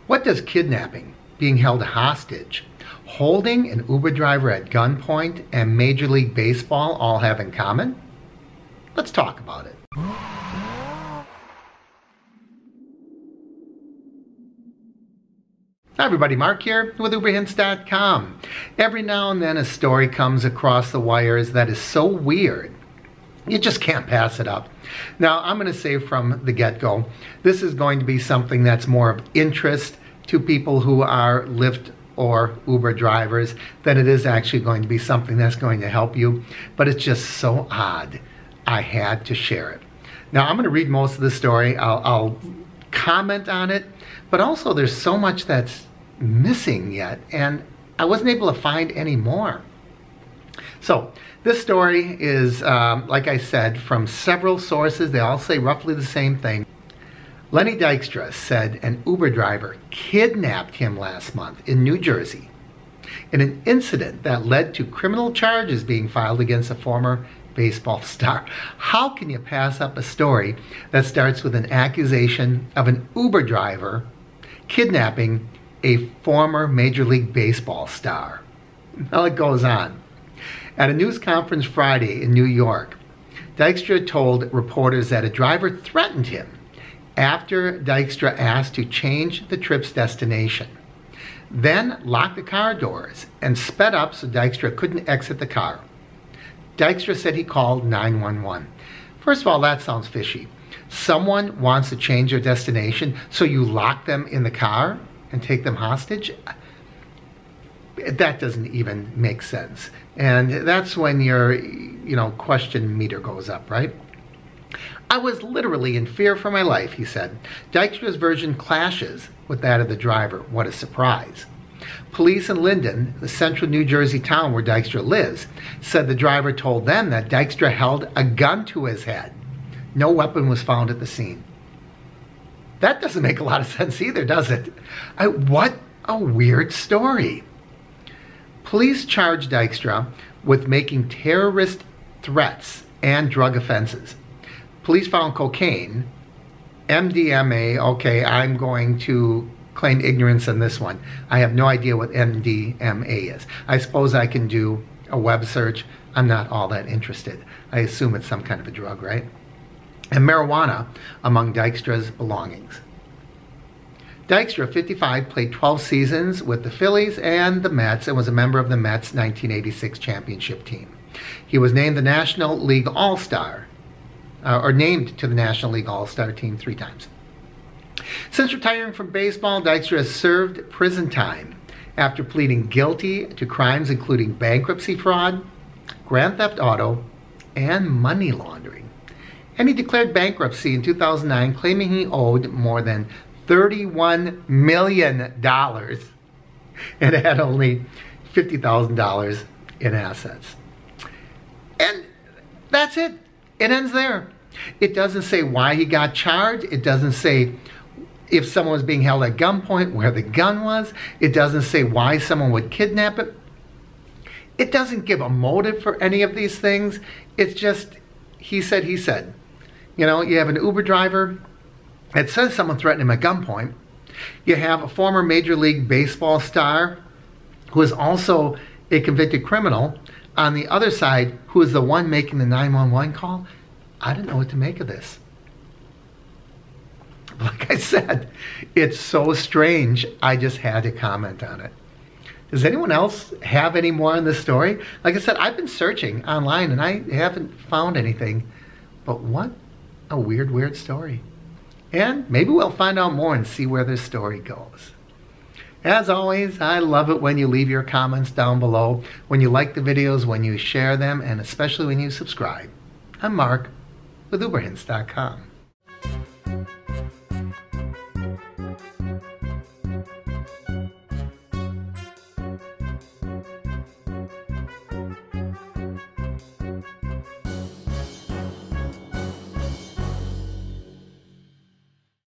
What does kidnapping, being held hostage, holding an Uber driver at gunpoint, and Major League Baseball all have in common? Let's talk about it. Hi everybody, Mark here with uberhints.com. Every now and then a story comes across the wires that is so weird, you just can't pass it up. Now, I'm going to say from the get-go, this is going to be something that's more of interest to people who are Lyft or Uber drivers than it is actually going to be something that's going to help you. But it's just so odd. I had to share it. Now, I'm going to read most of the story. I'll comment on it, but also there's so much that's missing yet, and I wasn't able to find any more. So this story is, like I said, from several sources. They all say roughly the same thing. Lenny Dykstra said an Uber driver kidnapped him last month in New Jersey in an incident that led to criminal charges being filed against a former baseball star. How can you pass up a story that starts with an accusation of an Uber driver kidnapping a former Major League Baseball star? Well, it goes on. At a news conference Friday in New York, Dykstra told reporters that a driver threatened him after Dykstra asked to change the trip's destination, then locked the car doors and sped up so Dykstra couldn't exit the car. Dykstra said he called 911. First of all, that sounds fishy. Someone wants to change their destination, so you lock them in the car and take them hostage? That doesn't even make sense. And that's when your, question meter goes up, right? I was literally in fear for my life, he said. Dykstra's version clashes with that of the driver. What a surprise. Police in Linden, the central New Jersey town where Dykstra lives, said the driver told them that Dykstra held a gun to his head. No weapon was found at the scene. That doesn't make a lot of sense either, does it? What a weird story. Police charged Dykstra with making terrorist threats and drug offenses. Police found cocaine, MDMA. Okay, I'm going to claim ignorance on this one. I have no idea what MDMA is. I suppose I can do a web search. I'm not all that interested. I assume it's some kind of a drug, right? And marijuana among Dykstra's belongings. Dykstra, 55, played 12 seasons with the Phillies and the Mets and was a member of the Mets' 1986 championship team. He was named the National League All-Star, or named to the National League All-Star team 3 times. Since retiring from baseball, Dykstra has served prison time after pleading guilty to crimes including bankruptcy fraud, grand theft auto, and money laundering. And he declared bankruptcy in 2009, claiming he owed more than $31 million and had only $50,000 in assets. And that's it. It ends there. It doesn't say why he got charged. It doesn't say if someone was being held at gunpoint, where the gun was. It doesn't say why someone would kidnap it. It doesn't give a motive for any of these things. It's just, he said, he said. You have an Uber driver. It says someone threatened him at gunpoint. You have a former Major League Baseball star who is also a convicted criminal on the other side, who is the one making the 911 call. I don't know what to make of this. Like I said, it's so strange, I just had to comment on it. Does anyone else have any more on this story? Like I said, I've been searching online and I haven't found anything. But what a weird, weird story. And maybe we'll find out more and see where this story goes. As always, I love it when you leave your comments down below, when you like the videos, when you share them, and especially when you subscribe. I'm Mark with uberhints.com.